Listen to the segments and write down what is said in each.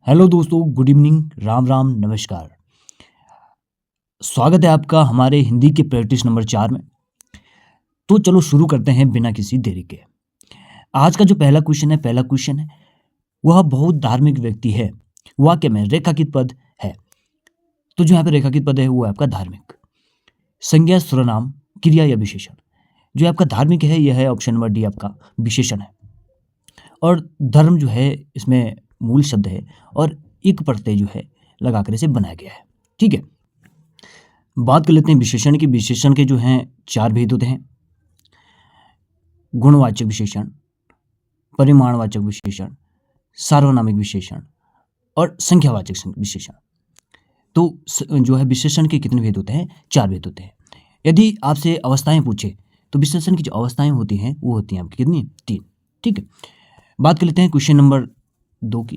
Hello दोस्तों, good evening, Ram Ram, नमस्कार। स्वागत है आपका हमारे हिंदी के प्रैक्टिस नंबर 4 में। तो चलो शुरू करते हैं बिना किसी देरी के। आज का जो पहला क्वेश्चन है वह बहुत धार्मिक व्यक्ति है। वाक्य में रेखांकित पद है। तो जो यहाँ पे रेखांकित पद है वो है आपका धार्मिक। संज्ञा, सर्वनाम, क्रिया या विशेषण। जो आपका धार्मिक है यह है ऑप्शन नंबर डी आपका विशेषण है। और धर्म जो है इसमें मूल शब्द है और एक प्रत्यय जो है लगाकर इसे बनाया गया है। ठीक है, बात कर लेते हैं विशेषण की। विशेषण के जो हैं 4 भेद होते हैं: गुणवाचक विशेषण, परिमाणवाचक विशेषण, सार्वनामिक विशेषण और संख्यावाचक विशेषण। तो जो है विशेषण के कितने भेद होते हैं? 4 भेद होते हैं। यदि आपसे अवस्थाएं पूछे तो विशेषण की जो अवस्थाएं होती हैं वो होती हैं आपकी कितनी? 3। ठीक है, बात कर लेते हैं क्वेश्चन नंबर 2 की।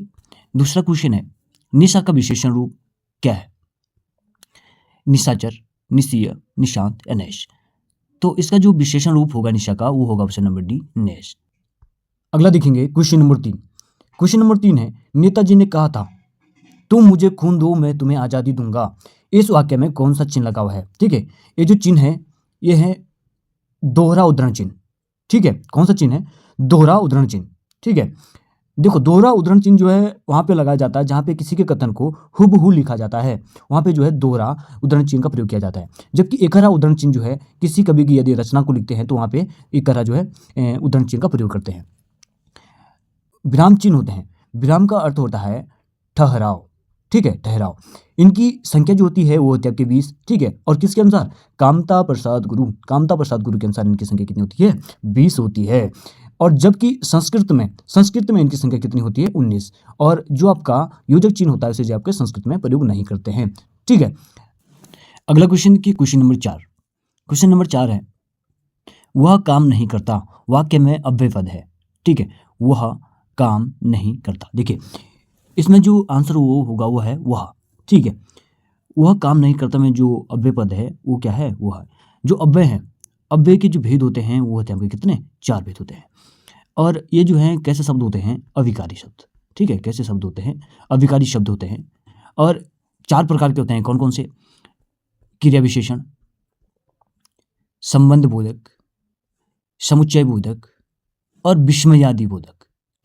दूसरा क्वेश्चन है, निशा का विशेषण रूप क्या है? निशाचर, निशीय, निशांत या नैश। तो इसका जो विशेषण रूप होगा निशा का वो होगा ऑप्शन नंबर डी, नैश। अगला देखेंगे क्वेश्चन नंबर 3। क्वेश्चन नंबर 3 है, नेताजी ने कहा था तुम मुझे खून दो मैं तुम्हें आज़ादी दूंगा। इस वाक्य में कौन सा चिन्ह लगा हुआ है? ठीक है, ये जो चिन्ह है ये है दोहरा उद्धरण चिन्ह। ठीक है, कौन सा चिन्ह है? दोहरा उद्धरण चिन्ह। ठीक है, देखो दोहरा उद्धरण चिन्ह जो है वहाँ पे लगाया जाता है जहाँ पे किसी के कथन को हुबहू लिखा जाता है, वहाँ पे जो है दोहरा उद्धरण चिन्ह का प्रयोग किया जाता है। जबकि एकहरा उद्धरण चिन्ह जो है किसी कवि की यदि रचना को लिखते हैं तो वहाँ पे एकहरा जो है उद्धरण चिन्ह का प्रयोग करते हैं। विराम चिन्ह होते हैं। विराम का अर्थ होता है ठहराव। ठीक है, ठहराव। इनकी संख्या जो होती है वो होती है आपके 20। ठीक है, और किसके अनुसार? कामता प्रसाद गुरु के अनुसार इनकी संख्या कितनी होती है? 20 होती है। और जबकि संस्कृत में इनकी संख्या कितनी होती है? 19। और जो आपका योजक चिन्ह होता है उसे जो आपके संस्कृत में प्रयोग नहीं करते हैं। ठीक है, अगला क्वेश्चन की क्वेश्चन नंबर 4। क्वेश्चन नंबर 4 है, वह काम नहीं करता। वाक्य में अव्यय पद है। ठीक है, वह काम नहीं करता। देखिए इसमें जो आंसर वो होगा वो है वह। ठीक है, वह काम नहीं करता में जो अव्यय पद है वो क्या है? वो है जो अव्यय है। अव्यय के जो भेद होते हैं वो होते हैं आपके कितने? 4 भेद होते हैं। और ये जो हैं कैसे शब्द होते हैं? अविकारी शब्द। ठीक है, कैसे शब्द होते हैं? अविकारी शब्द होते हैं। और 4 प्रकार के होते हैं। कौन कौन से? क्रिया विशेषण, संबंध बोधक, समुच्चय बोधक और विस्मयादि बोधक।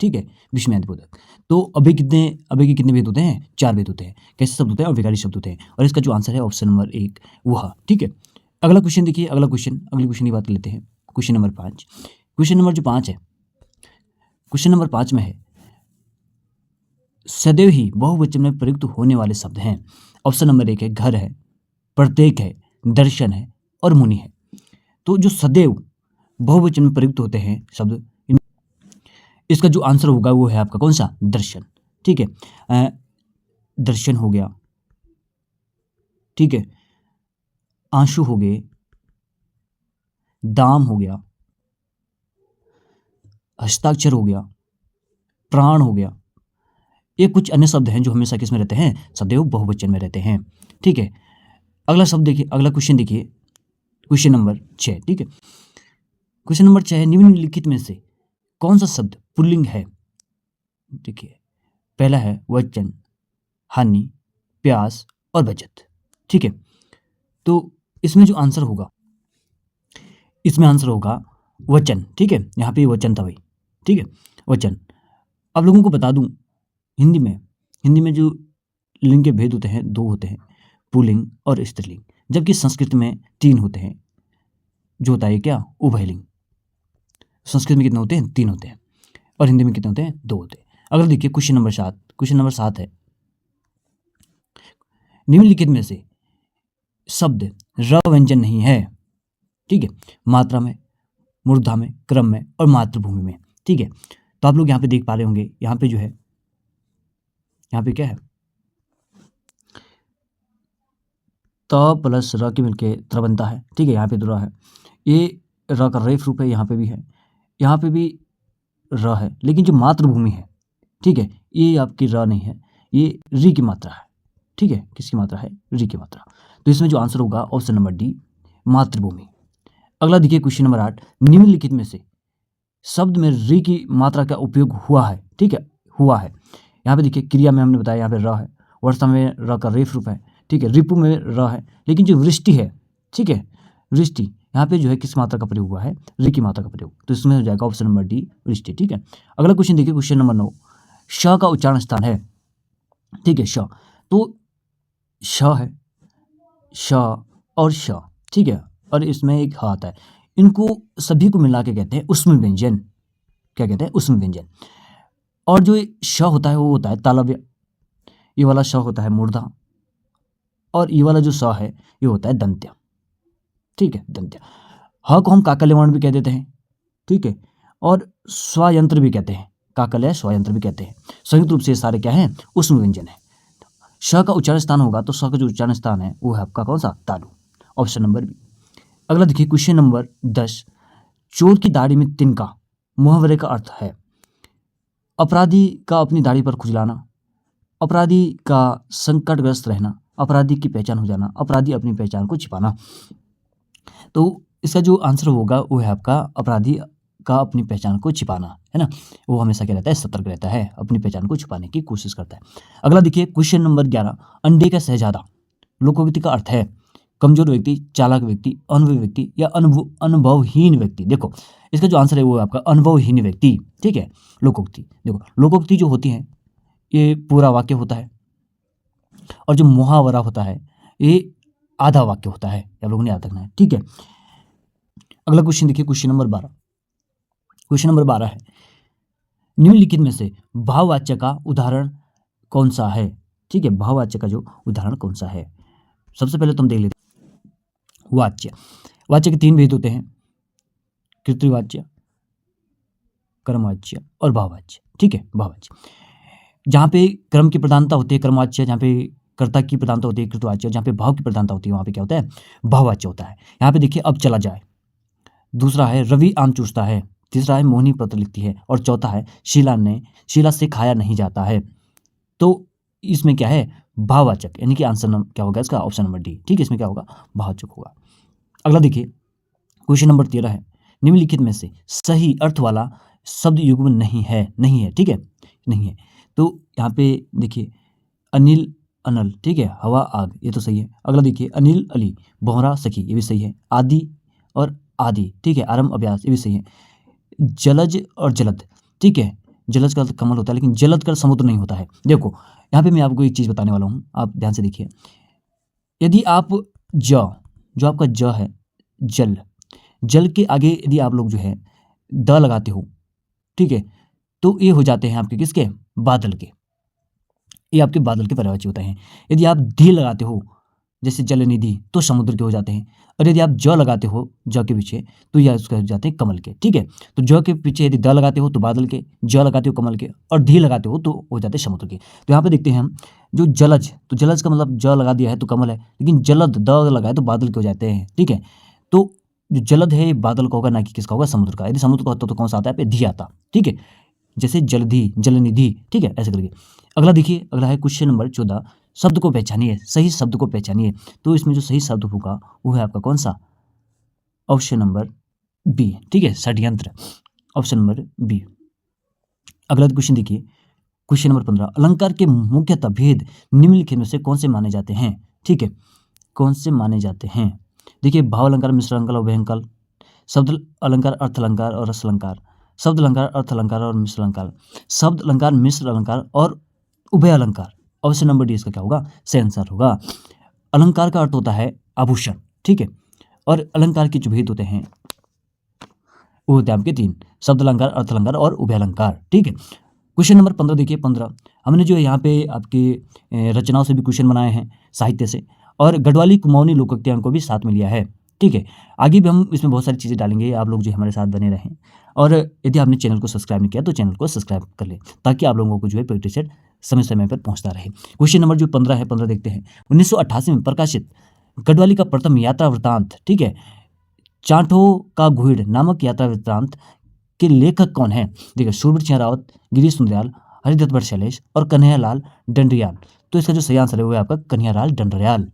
ठीक है, विस्मयादि बोधक। तो अव्यय के कितने भेद होते हैं? 4 भेद होते हैं। कैसे शब्द होते हैं? अविकारी शब्द होते हैं। और इसका जो आंसर है ऑप्शन नंबर 1 वह। ठीक है, अगला क्वेश्चन देखिए। अगले क्वेश्चन की बात कर लेते हैं। Question number 5। क्वेश्चन नंबर जो 5 है, क्वेश्चन नंबर 5 में है, सदैव ही बहुवचन में प्रयुक्त होने वाले शब्द हैं। ऑप्शन नंबर 1 है घर है, प्रत्येक है, दर्शन है और मुनि है। तो जो सदैव बहुवचन में प्रयुक्त होते हैं शब्द, इसका जो आंसर होगा वो है आपका कौन सा? दर्शन। ठीक है, दर्शन हो गया। ठीक है, आंसू हो गए, दाम हो गया, हस्ताक्षर हो गया, प्राण हो गया। ये कुछ अन्य शब्द हैं जो हमेशा किस में रहते हैं? सदैव बहुवचन में रहते हैं। ठीक है, अगला शब्द देखिए, अगला क्वेश्चन देखिए, क्वेश्चन नंबर 6। ठीक है, क्वेश्चन नंबर 6 है, निम्नलिखित में से कौन सा शब्द पुल्लिंग है? देखिए पहला है वचन, हानि, प्यास और बचत। ठीक है, तो इसमें जो आंसर होगा, इसमें आंसर होगा वचन। ठीक है, यहाँ पे वचन था भाई। ठीक है, वचन। अब लोगों को बता दूं, हिंदी में जो लिंग के भेद होते हैं 2 होते हैं, पुल्लिंग और स्त्रीलिंग। जबकि संस्कृत में 3 होते हैं, जो होता है क्या? उभयलिंग। संस्कृत में कितने होते हैं? 3 होते हैं। और हिंदी में कितने होते हैं? 2 होते हैं। अगला देखिए क्वेश्चन नंबर 7। क्वेश्चन नंबर 7 है, निम्नलिखित में से शब्द र व्यंजन नहीं है। ठीक है, मात्रा में, मूर्धा में, क्रम में और मातृभूमि में। ठीक है, तो आप लोग यहाँ पे देख पा रहे होंगे, यहाँ पे जो है, यहाँ पे क्या है? त प्लस र के मिलके त्र बनता है। ठीक है, यहाँ पे तो र है, ये र का रेफ रूप है, यहाँ पे भी है, यहाँ पे भी र है, लेकिन जो मातृभूमि है, ठीक है, ये आपकी र नहीं है, ये री की मात्रा है। ठीक है, किसकी मात्रा है? री की मात्रा। तो इसमें जो आंसर होगा ऑप्शन नंबर डी, मातृभूमि। अगला देखिए क्वेश्चन नंबर 8, निम्नलिखित में से शब्द में री की मात्रा का उपयोग हुआ है। ठीक है, हुआ है, यहाँ पे देखिए क्रिया में हमने बताया यहाँ पे र है, वर्षा में र का रेफ रूप है, ठीक है, रिपु में र है, लेकिन जो वृष्टि है, ठीक है, वृष्टि यहाँ पे जो है किस मात्रा का प्रयोग हुआ है, रि की मात्रा का प्रयोग, तो इसमें हो जाएगा ऑप्शन नंबर डी वृष्टि, ठीक है। अगला क्वेश्चन देखिए, क्वेश्चन नंबर 9, श का उच्चारण स्थान है, ठीक है, श, तो श है, श और श, ठीक है, और इसमें एक ह आता है, इनको सभी को मिला के कहते हैं उष्म व्यंजन, क्या कहते हैं, उष्म व्यंजन। और जो श होता है वो होता है तालव्य, ये वाला श होता है मूर्धा, और ये वाला जो स है ये होता है दंत्य, ठीक है, दंत्य। ह को हम काकल्य वर्ण भी कह देते हैं, ठीक है, और स्वयंत्र भी कहते हैं, काकल्य स्वयंत्र भी कहते हैं। संयुक्त रूप से ये सारे क्या हैं, उष्म व्यंजन है। श का उच्चारण स्थान होगा तो श का जो उच्चारण स्थान है वो है आपका कौन सा, तालु, ऑप्शन नंबर बी। अगला देखिए, क्वेश्चन नंबर 10, चोर की दाढ़ी में तिनका मुहावरे का अर्थ है, अपराधी का अपनी दाढ़ी पर खुजलाना, अपराधी का संकटग्रस्त रहना, अपराधी की पहचान हो जाना, अपराधी अपनी पहचान को छिपाना। तो इसका जो आंसर होगा वो है आपका अपराधी का अपनी पहचान को छिपाना, है ना, वो हमेशा क्या रहता है, सतर्क रहता है, अपनी पहचान को छुपाने की कोशिश करता है। अगला देखिए, क्वेश्चन नंबर 11, अंडे का शहजादा लोकोक्ति का अर्थ है, कमजोर व्यक्ति, चालाक व्यक्ति, अनुभवी व्यक्ति या अनुभवहीन व्यक्ति। देखो इसका जो आंसर है वो है आपका अनुभवहीन व्यक्ति, ठीक है। लोकोक्ति, देखो लोकोक्ति जो होती है ये पूरा वाक्य होता है, और जो मुहावरा होता है ये आधा वाक्य होता है, आप लोगों ने याद रखना है, ठीक है। अगला क्वेश्चन देखिए, क्वेश्चन नंबर 12, क्वेश्चन नंबर 12 है, निम्नलिखित में से भाववाच्य का उदाहरण कौन सा है, ठीक है, भाववाच्य का जो उदाहरण कौन सा है। सबसे पहले तुम देख लेते वाच्य, वाच्य के 3 भेद होते हैं, कृतवाच्य, कर्मवाच्य और भाववाच्य, ठीक है, भाववाच्य। जहाँ पे क्रम की प्रधानता होती है कर्मवाच्य, जहाँ पे कर्ता की प्रधानता होती है कृतवाच्य, जहाँ पे भाव की प्रधानता होती है वहाँ पे क्या होता है, भाववाच्य होता है। यहाँ पे देखिए, अब चला जाए, दूसरा है रवि आम चूसता है, तीसरा है मोहिनी पत्र लिखती है, और चौथा है शीला से खाया नहीं जाता है। तो इसमें क्या है, भाववाचक, यानी कि आंसर क्या होगा इसका, ऑप्शन नंबर डी, ठीक है, इसमें क्या होगा, भाववाचक होगा। अगला देखिए, क्वेश्चन नंबर 13 है, निम्नलिखित में से सही अर्थ वाला शब्द युग्म नहीं है, ठीक है, नहीं है। तो यहाँ पे देखिए, अनिल अनल, ठीक है, हवा आग, ये तो सही है। अगला देखिए, अनिल अली, बोहरा सखी, ये भी सही है। आदि और आदि, ठीक है, आरंभ अभ्यास, ये भी सही है। जलज और जलद, ठीक है, जलज का कमल होता है लेकिन जलद का समुद्र नहीं होता है। देखो यहाँ पे मैं आपको एक चीज़ बताने वाला हूँ, आप ध्यान से देखिए, यदि आप जो आपका ज है, जल के आगे यदि आप लोग जो है द लगाते हो, ठीक है, तो ये हो जाते हैं आपके किसके, बादल के, ये आपके बादल के पर्यायवाची होते हैं। यदि आप धी लगाते हो जैसे जलनिधि तो समुद्र के हो जाते हैं, और यदि आप ज लगाते हो ज के पीछे तो यह उसके हो जाते हैं कमल के, ठीक है। तो ज के पीछे यदि द लगाते हो तो बादल के, ज लगाते हो कमल के, और धी लगाते हो तो हो जाते हैं समुद्र के। तो यहाँ पे देखते हैं हम, जो जलज, तो जलज का मतलब ज लगा दिया है तो कमल है, लेकिन जलद द लगाए तो बादल के हो जाते हैं, ठीक है। तो जो जलद है बादल का होगा, ना कि किसका होगा, समुद्र का। यदि समुद्र का होता तो कौन सा आता है, पे धी आता, ठीक है, जैसे जलधि, जलनिधि, ठीक है, ऐसे करके। अगला देखिए, अगला है क्वेश्चन नंबर 14, शब्द को पहचानिए, सही शब्द को पहचानिए। तो इसमें जो सही शब्द होगा वो है आपका कौन सा, ऑप्शन नंबर बी, ठीक है, षड्यंत्र, ऑप्शन नंबर बी। अगला क्वेश्चन देखिए, क्वेश्चन नंबर 15, अलंकार के मुख्यतः भेद निम्नलिखित में से कौन से माने जाते हैं, ठीक है, कौन से माने जाते हैं। देखिए, भाव अलंकार, मिश्र अलंकार, उभय अलंकार, शब्द अलंकार, अर्थ अलंकार और रस अलंकार, शब्द अलंकार, अर्थ अलंकार और मिश्र अलंकार, शब्द अलंकार, मिश्र अलंकार और उभय अलंकार। ऑप्शन नंबर डी इसका क्या होगा, सही आंसर होगा। अलंकार का अर्थ होता है आभूषण, ठीक है, और अलंकार के जो भेद होते हैं वो होते हैं आपके 3, शब्द अलंकार, अर्थ अलंकार और उभय अलंकार, ठीक है। क्वेश्चन नंबर 15 देखिए, 15 हमने जो यहाँ पे आपके रचनाओं से भी क्वेश्चन बनाए हैं, साहित्य से, और गढ़वाली कुमाऊनी लोकोक्तियाँ को भी साथ में लिया है, ठीक है। आगे भी हम इसमें बहुत सारी चीज़ें डालेंगे, आप लोग जो हमारे साथ बने रहें, और यदि आपने चैनल को सब्सक्राइब नहीं किया तो चैनल को सब्सक्राइब कर लें, ताकि आप लोगों को जो है प्रैक्टिस सेट समय समय पर पहुंचता रहे। क्वेश्चन नंबर जो 15 है, 15 देखते हैं। 1988 में प्रकाशित गढ़वाली का प्रथम यात्रा वृत्तांत, ठीक है, चांठो का घुइड़ नामक यात्रा वृत्तांत के लेखक कौन है। देखिए, सूरबीर सिंह रावत, गिरीश सुंदरयाल, हरिदत्त भट्ट शैलेश और कन्हैयालाल डंडरियाल। तो इसका जो सही आंसर है वो है आपका कन्हैयालाल डंडरियाल।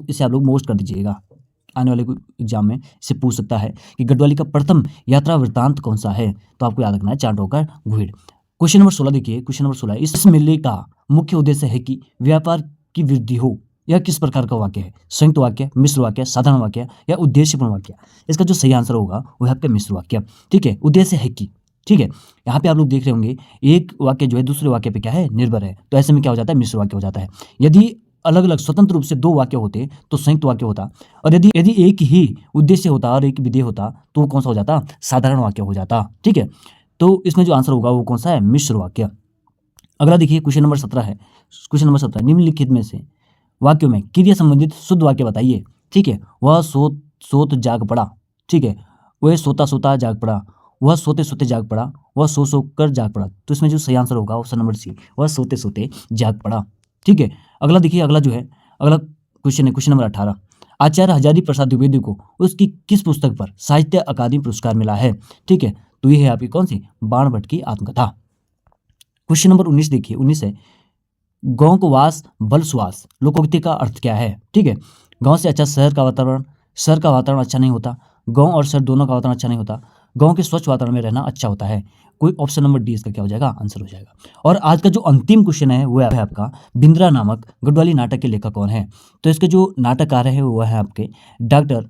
इसे आप लोग मोस्ट कर दीजिएगा, आने वाले एग्जाम में इसे पूछ सकता है कि गढ़वाली का प्रथम यात्रा वृत्तांत कौन सा है। तो आपको याद रखना है चांठो का घुइड़। क्वेश्चन नंबर 16 देखिए, क्वेश्चन नंबर 16, इस मेले का मुख्य उद्देश्य है कि व्यापार की वृद्धि हो। यह किस प्रकार का वाक्य है? संयुक्त वाक्य, मिश्र वाक्य, साधारण वाक्य या उद्देश्यपूर्ण वाक्य? इसका जो सही आंसर होगा वो है आपका मिश्र वाक्य। ठीक है, उद्देश्य है कि, ठीक है, यहाँ पे आप लोग देख रहे होंगे एक वाक्य जो है दूसरे वाक्य पे क्या है, निर्भर है, तो ऐसे में क्या हो जाता है, मिश्र वाक्य हो जाता है। यदि अलग अलग स्वतंत्र रूप से दो वाक्य होते तो संयुक्त वाक्य होता, और यदि यदि एक ही उद्देश्य होता और एक विधेय होता तो वो कौन सा हो जाता, साधारण वाक्य हो जाता। ठीक है, तो इसमें जो आंसर होगा वो कौन सा है, मिश्र वाक्य। अगला देखिए, क्वेश्चन नंबर 17 है। क्वेश्चन नंबर 17, निम्नलिखित में से वाक्यों में क्रिया संबंधित शुद्ध वाक्य बताइए। ठीक है, वह सोत सोत जाग पड़ा। ठीक है, वह सोता सोता जाग पड़ा, वह सोते सोते जाग पड़ा, वह सो कर जाग पड़ा। तो इसमें जो सही आंसर होगा ऑप्शन नंबर सी, वह सोते सोते जाग पड़ा। ठीक है, अगला देखिए, अगला जो है, अगला क्वेश्चन है क्वेश्चन नंबर 18, आचार्य हजारी प्रसाद द्विवेदी को उसकी किस पुस्तक पर साहित्य अकादमी पुरस्कार मिला है? ठीक है, तो ये है आपकी कौन सी, बाणभट्ट की आत्मकथा। क्वेश्चन नंबर 19 देखिए, 19 है, गांव को वास बल सुवास लोकोक्ति का अर्थ क्या है? ठीक है, गांव से अच्छा शहर का वातावरण, शहर का वातावरण अच्छा नहीं होता, गांव और शहर दोनों का वातावरण अच्छा नहीं होता, गांव के स्वच्छ वातावरण में रहना अच्छा होता है। कोई ऑप्शन नंबर डी इसका क्या हो जाएगा, आंसर हो जाएगा। और आज का जो अंतिम क्वेश्चन है वो है आपका, बिंद्रा नामक गढ़वाली नाटक के लेखक कौन है? तो इसके जो नाटककार है वो है आपके डॉक्टर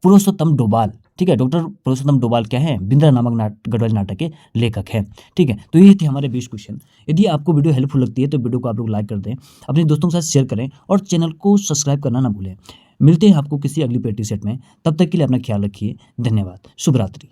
पुरुषोत्तम डोभाल। ठीक है, डॉक्टर पुरुषोत्तम डोभाल क्या है, बिंद्रा नामक गढ़वाली नाटक के लेखक हैं। ठीक है, तो ये थे हमारे 20 क्वेश्चन। यदि आपको वीडियो हेल्पफुल लगती है तो वीडियो को आप लोग लाइक कर दें, अपने दोस्तों के साथ शेयर करें और चैनल को सब्सक्राइब करना ना भूलें। मिलते हैं आपको किसी अगली प्रैक्टिस सेट में, तब तक के लिए अपना ख्याल रखिए। धन्यवाद, शुभ रात्रि।